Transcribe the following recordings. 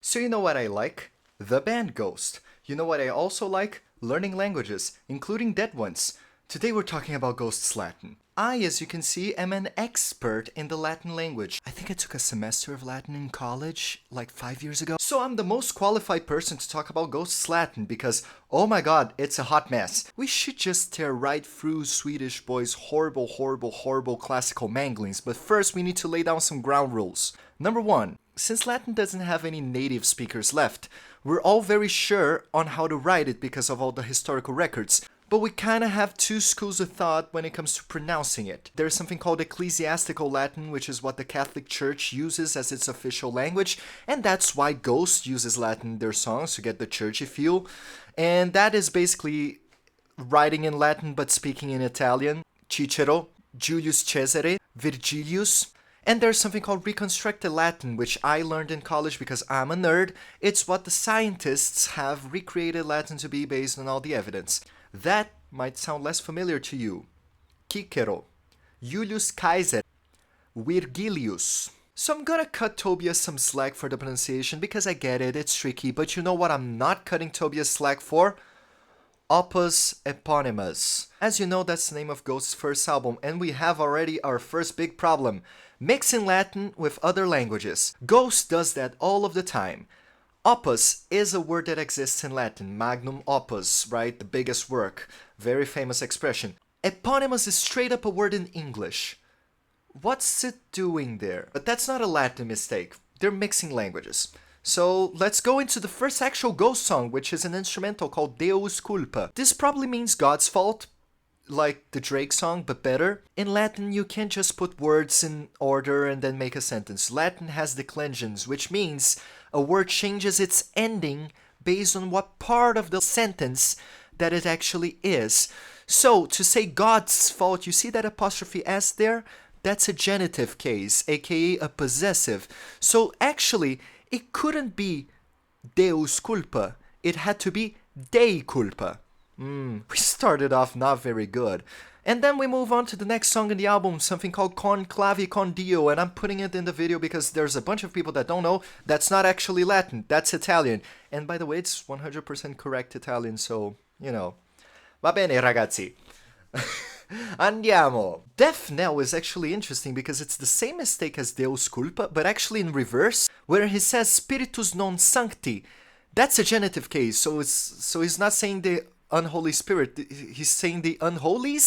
So you know what I like? The band Ghost. You know what I also like? Learning languages, including dead ones. Today we're talking about Ghost's Latin. I, as you can see, am an expert in the Latin language. I think I took a semester of Latin in college, like 5 years ago. So I'm the most qualified person to talk about Ghost's Latin because, oh my god, it's a hot mess. We should just tear right through Swedish boys' horrible classical manglings, but first we need to lay down some ground rules. Number 1. Since Latin doesn't have any native speakers left, we're all very sure on how to write it because of all the historical records. But we kind of have two schools of thought when it comes to pronouncing it. There's something called ecclesiastical Latin, which is what the Catholic Church uses as its official language, and that's why Ghost uses Latin in their songs to get the churchy feel. And that is basically writing in Latin but speaking in Italian. Cicero, Julius Caesar, Virgilius. And there's something called reconstructed Latin, which I learned in college because I'm a nerd. It's what the scientists have recreated Latin to be based on all the evidence. That might sound less familiar to you. Cicero, Julius Caesar, Virgilius. So I'm gonna cut Tobias some slack for the pronunciation because I get it, it's tricky, but you know what I'm not cutting Tobias slack for? Opus Eponymous. As you know, that's the name of Ghost's first album, and we have already our first big problem. Mixing Latin with other languages. Ghost does that all of the time. Opus is a word that exists in Latin, magnum opus, right? The biggest work. Very famous expression. Eponymous is straight up a word in English. What's it doing there? But that's not a Latin mistake. They're mixing languages. So let's go into the first actual Ghost song, which is an instrumental called Deus Culpa. This probably means God's fault, like the Drake song, but better. In Latin, you can't just put words in order and then make a sentence. Latin has declensions, which means a word changes its ending based on what part of the sentence that it actually is. So, to say God's fault, you see that apostrophe S there? That's a genitive case, aka a possessive. So, actually, it couldn't be Deus culpa. It had to be Dei culpa. We started off not very good. And then we move on to the next song in the album, something called Conclavi con Dio, and I'm putting it in the video because there's a bunch of people that don't know that's not actually Latin, that's Italian. And by the way, it's 100% correct Italian, so, you know. Va bene, ragazzi. Andiamo. Death Knell is actually interesting because it's the same mistake as Deus Culpa, but actually in reverse, where he says Spiritus non sancti. That's a genitive case, so he's not saying the unholy spirit, he's saying the unholy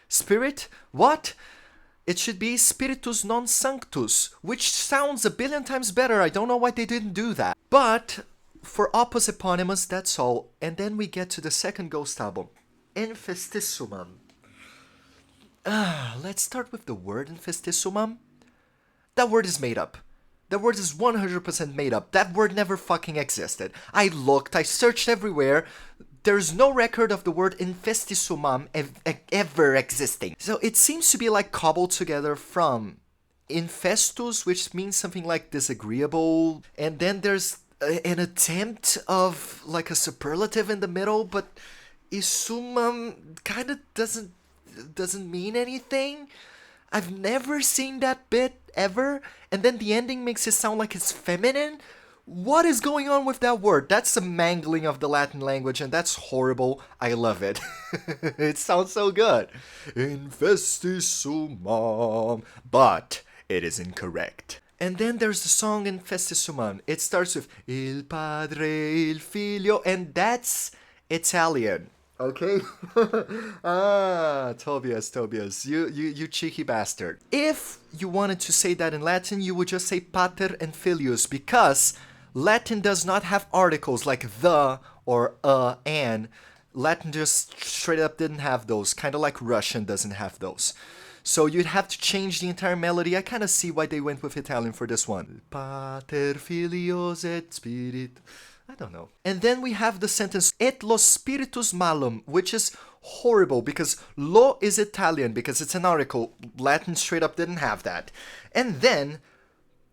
spirit. What? It should be Spiritus non sanctus, which sounds a billion times better. I don't know why they didn't do that. But for Opus Eponymous, that's all. And then we get to the second Ghost album, Infestissumam. Let's start with the word Infestissumam. That word is made up. That word is 100% made up. That word never fucking existed. I looked, I searched everywhere. There's no record of the word Infestissumam ever existing. So it seems to be like cobbled together from infestus, which means something like disagreeable, and then there's an attempt of like a superlative in the middle, but Isumam kind of doesn't mean anything. I've never seen that bit ever, and then the ending makes it sound like it's feminine. What is going on with that word? That's a mangling of the Latin language, and that's horrible. I love it. It sounds so good. Infestissumam. But it is incorrect. And then there's the song Infestissumam. It starts with Il Padre, Il Figlio, and that's Italian. Okay? Tobias, you cheeky bastard. If you wanted to say that in Latin, you would just say pater and filius, because Latin does not have articles like the or and. Latin just straight up didn't have those, kind of like Russian doesn't have those. So you'd have to change the entire melody. I kind of see why they went with Italian for this one. Pater, filios et spirit. I don't know. And then we have the sentence et lo spiritus malum, which is horrible because lo is Italian because it's an article. Latin straight up didn't have that. And then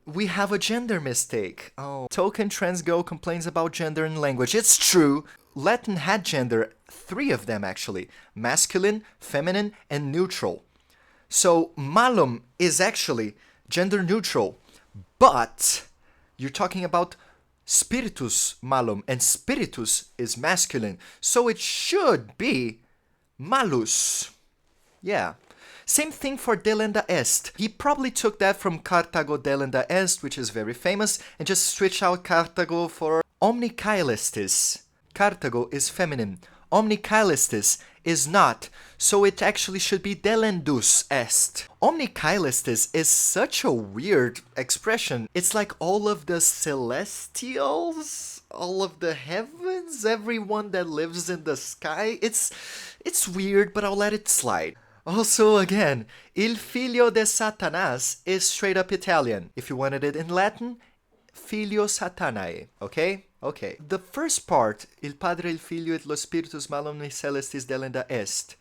we have a gender mistake. Oh, Token Transgo complains about gender in language. It's true. Latin had gender, 3 of them actually. Masculine, feminine, and neutral. So malum is actually gender neutral. But you're talking about spiritus malum, and spiritus is masculine, so it should be malus. Yeah. Same thing for delenda est. He probably took that from Carthago delenda est, which is very famous, and just switched out Carthago for omnicaelestis. Carthago is feminine. Omnicaelestis is not, so it actually should be delendus est. Omnicaelestis is such a weird expression. It's like all of the celestials, all of the heavens, everyone that lives in the sky. It's weird, but I'll let it slide. Also, again, il figlio de Satanas is straight up Italian. If you wanted it in Latin, filio satanae, okay? Okay. The first part, il padre, il figlio et lo spiritus malum celestis delenda est,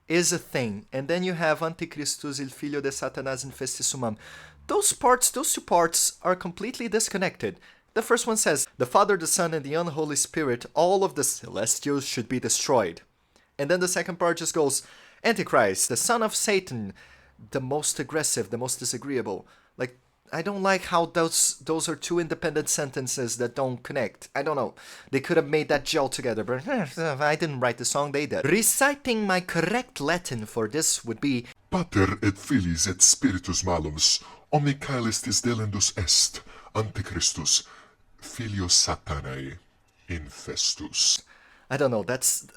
is a thing. And then you have Antichristus, il figlio de Satanas infestissumam. Those two parts are completely disconnected. The first one says, the Father, the Son, and the Unholy Spirit, all of the celestials should be destroyed. And then the second part just goes, Antichrist, the son of Satan, the most aggressive, the most disagreeable. Like, I don't like how those are two independent sentences that don't connect. I don't know. They could have made that gel together, but I didn't write the song, they did. Reciting my correct Latin for this would be Pater et Filius et Spiritus Malus, omnicaelestis delendus est, Antichristus, filius Satanae, infestus. I don't know, that's...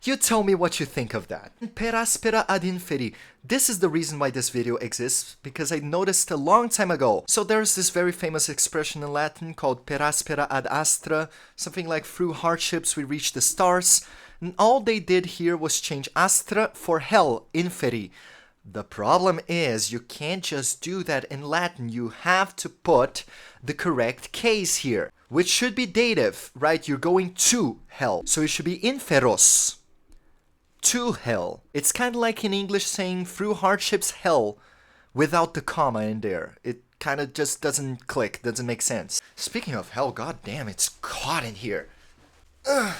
You tell me what you think of that. Per aspera ad inferi. This is the reason why this video exists, because I noticed a long time ago. So there's this very famous expression in Latin called per aspera ad astra, something like through hardships we reach the stars. And all they did here was change astra for hell, inferi. The problem is you can't just do that in Latin. You have to put the correct case here, which should be dative, right? You're going to hell. So it should be inferos. To hell. It's kind of like in English saying through hardships hell without the comma in there. It kind of just doesn't click, doesn't make sense. Speaking of hell, goddamn, it's hot in here. Ugh.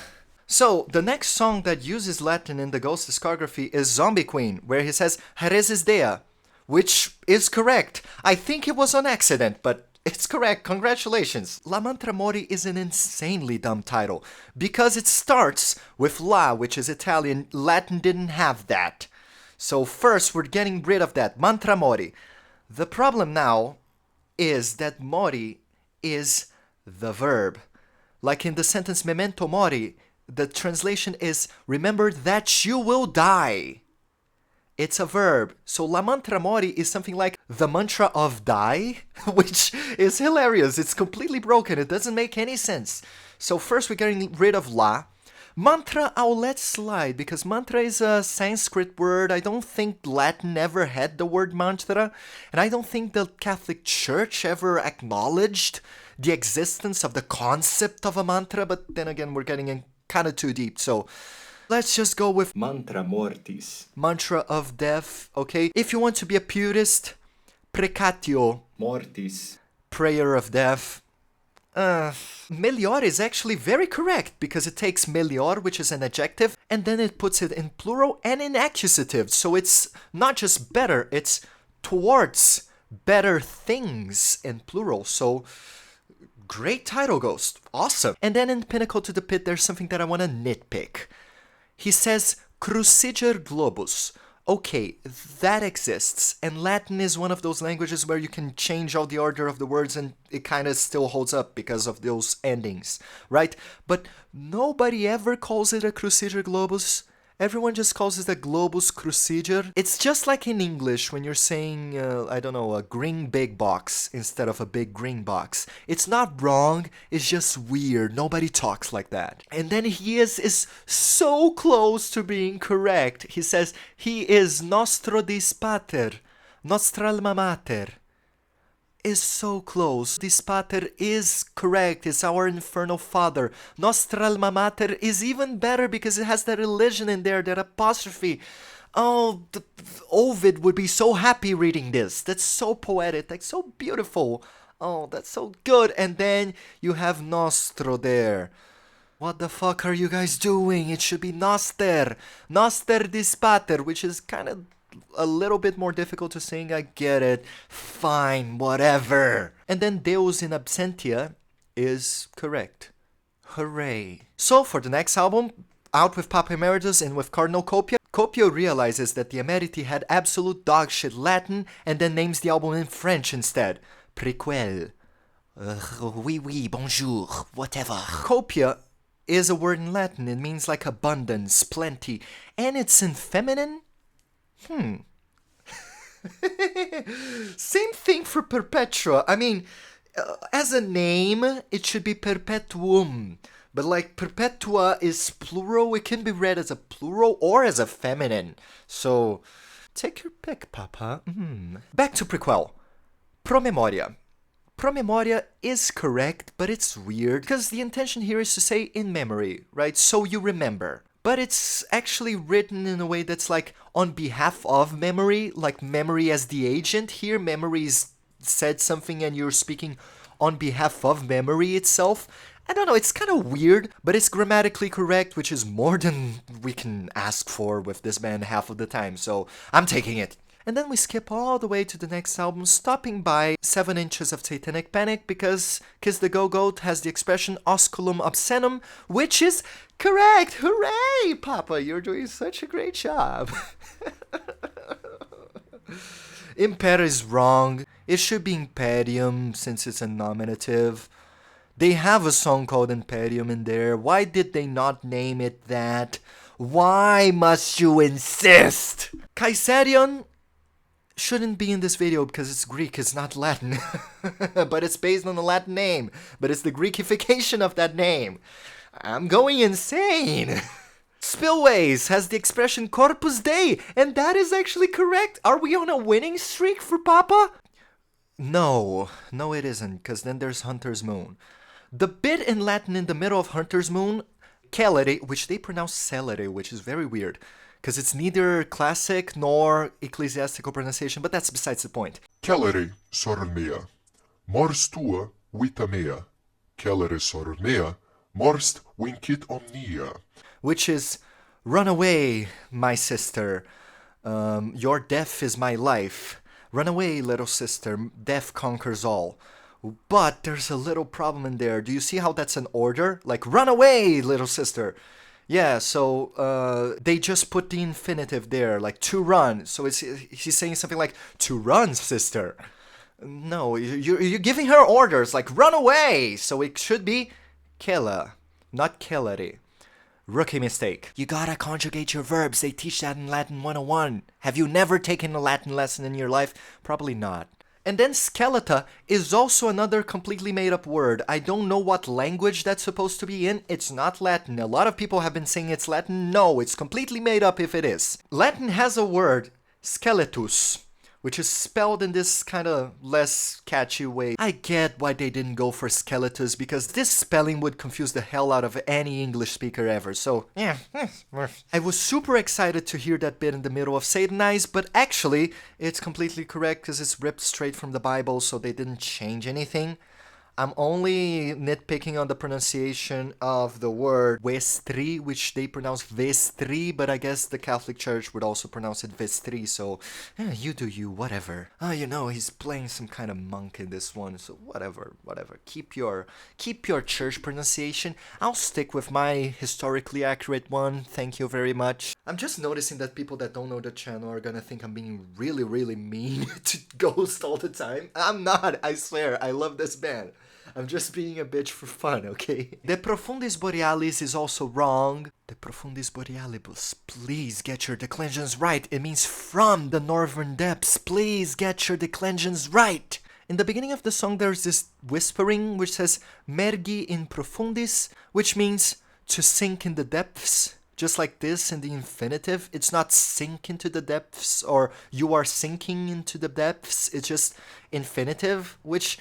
So, the next song that uses Latin in the Ghost discography is Zombie Queen, where he says Heresis Dea, which is correct. I think it was on accident, but it's correct, congratulations. La Mantra Mori is an insanely dumb title, because it starts with La, which is Italian. Latin didn't have that. So first, we're getting rid of that, Mantra Mori. The problem now is that Mori is the verb. Like in the sentence Memento Mori, the translation is remember that you will die. It's a verb. So La Mantra Mori is something like the mantra of die, which is hilarious. It's completely broken. It doesn't make any sense. So first we're getting rid of La. Mantra I'll let slide because mantra is a Sanskrit word. I don't think Latin ever had the word mantra. And I don't think the Catholic Church ever acknowledged the existence of the concept of a mantra. But then again, we're getting in kind of too deep. So let's just go with Mantra mortis. mantra of death, okay? If you want to be a purist, precatio, Mortis. prayer of death. Meliora is actually very correct because it takes melior, which is an adjective, and then it puts it in plural and in accusative. So it's not just better, it's towards better things in plural. So great title, Ghost. Awesome. And then in Pinnacle to the Pit, there's something that I want to nitpick. He says cruciger globus. Okay, that exists, and Latin is one of those languages where you can change all the order of the words and it kind of still holds up because of those endings, right? But nobody ever calls it a cruciger globus. Everyone just calls it a globus cruciger. It's just like in English when you're saying, I don't know, a green big box instead of a big green box. It's not wrong, it's just weird. Nobody talks like that. And then he is so close to being correct. He says, he is nostro dis pater, nostra alma mater. Is so close. Dis pater is correct. It's our infernal father. Nostra alma mater is even better because it has that religion in there, that apostrophe. Oh, Ovid would be so happy reading this. That's so poetic, like so beautiful. Oh, that's so good. And then you have nostro there. What the fuck are you guys doing? It should be noster. Noster dis pater, which is kind of a little bit more difficult to sing. I get it. Fine, whatever. And then Deus in absentia is correct. Hooray. So for the next album, out with Papa Emeritus and with Cardinal Copia, Copia realizes that the Emeriti had absolute dogshit Latin and then names the album in French instead. Prequelle. Oui, bonjour, whatever. Copia is a word in Latin. It means like abundance, plenty, and it's in feminine? Same thing for Perpetua. I mean, as a name, it should be Perpetuum. But like Perpetua is plural, it can be read as a plural or as a feminine. So, take your pick, Papa. Back to Prequelle. Promemoria. Promemoria is correct, but it's weird because the intention here is to say in memory, right? So you remember. But it's actually written in a way that's like on behalf of memory, like memory as the agent. Here, memory's said something and you're speaking on behalf of memory itself. I don't know, it's kind of weird, but it's grammatically correct, which is more than we can ask for with this band half of the time, so I'm taking it. And then we skip all the way to the next album, stopping by 7 Inches of Satanic Panic, because Kiss the Go-Goat has the expression osculum obscenum, which is correct! Hooray, Papa! You're doing such a great job! Imper is wrong. It should be Imperium, since it's a nominative. They have a song called Imperium in there. Why did they not name it that? Why must you insist? Kaiserion shouldn't be in this video because it's Greek, it's not Latin. But it's based on a Latin name. But it's the Greekification of that name. I'm going insane. Spillways has the expression Corpus Dei, and that is actually correct. Are we on a winning streak for Papa? No, it isn't, because then there's Hunter's Moon. The bit in Latin in the middle of Hunter's Moon, Celere, which they pronounce Celere, which is very weird, because it's neither classic nor ecclesiastical pronunciation, but that's besides the point. Celere, soror mea, mors tua vita mea, celere, soror mea, morst vincit omnia. Which is, run away, my sister, your death is my life. Run away, little sister, death conquers all. But there's a little problem in there. Do you see how that's an order? Like, run away, little sister. Yeah, so they just put the infinitive there, like to run. So he's saying something like, to run, sister. No, you're giving her orders, like, run away. So it should be Kela, not Celere. Rookie mistake. You gotta conjugate your verbs. They teach that in Latin 101. Have you never taken a Latin lesson in your life? Probably not. And then skeleta is also another completely made up word. I don't know what language that's supposed to be in. It's not Latin. A lot of people have been saying it's Latin. No, it's completely made up if it is. Latin has a word, skeletus, which is spelled in this kind of less catchy way. I get why they didn't go for skeletus, because this spelling would confuse the hell out of any English speaker ever, so yeah. I was super excited to hear that bit in the middle of Satanize, but actually, it's completely correct because it's ripped straight from the Bible, so they didn't change anything. I'm only nitpicking on the pronunciation of the word vestri, which they pronounce vestri, but I guess the Catholic Church would also pronounce it vestri, so you do you, whatever. You know, he's playing some kind of monk in this one, so whatever. Keep your church pronunciation. I'll stick with my historically accurate one, thank you very much. I'm just noticing that people that don't know the channel are gonna think I'm being really, really mean to Ghost all the time. I'm not, I swear, I love this band. I'm just being a bitch for fun, okay? De Profundis Borealis is also wrong. De Profundis Borealibus. Please get your declensions right. It means from the northern depths. Please get your declensions right. In the beginning of the song, there's this whispering which says Mergi in profundis, which means to sink in the depths. Just like this in the infinitive. It's not sink into the depths or you are sinking into the depths. It's just infinitive, which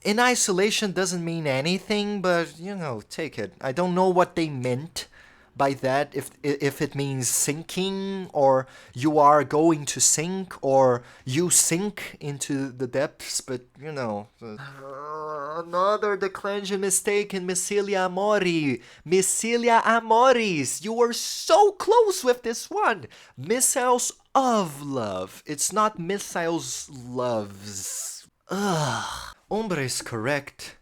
in isolation doesn't mean anything, but, you know, take it. I don't know what they meant by that, if it means sinking, or you are going to sink, or you sink into the depths, but, you know. Another declension mistake in Missilia Amori. Missilia Amoris. You were so close with this one. Missiles of love. It's not missiles loves. Ugh. Umbra is correct.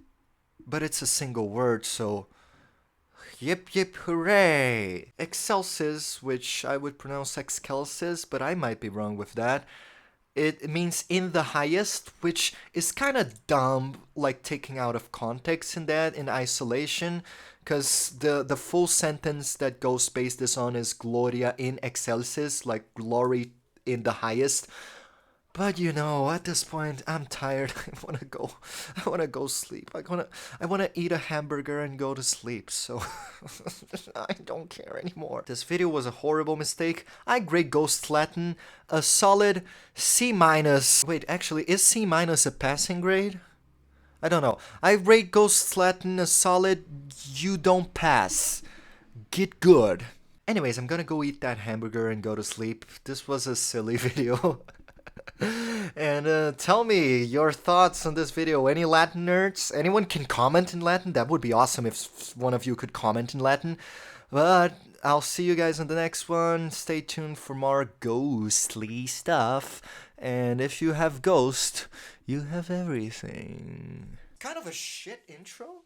but it's a single word, so yip yip hooray! Excelsis, which I would pronounce excelsis, but I might be wrong with that. It means in the highest, which is kind of dumb, like taking out of context in that, in isolation, because the full sentence that Ghost based this on is Gloria in excelsis, like glory in the highest. But you know, at this point, I'm tired. I wanna go sleep. I wanna eat a hamburger and go to sleep. So I don't care anymore. This video was a horrible mistake. I grade Ghost Latin a solid C minus. Wait, actually, is C minus a passing grade? I don't know. I rate Ghost Latin a solid you don't pass. Get good. Anyways, I'm gonna go eat that hamburger and go to sleep. This was a silly video. And tell me your thoughts on this video. Any Latin nerds? Anyone can comment in Latin? That would be awesome if one of you could comment in Latin. But I'll see you guys in the next one. Stay tuned for more ghostly stuff. And if you have ghost, you have everything. Kind of a shit intro.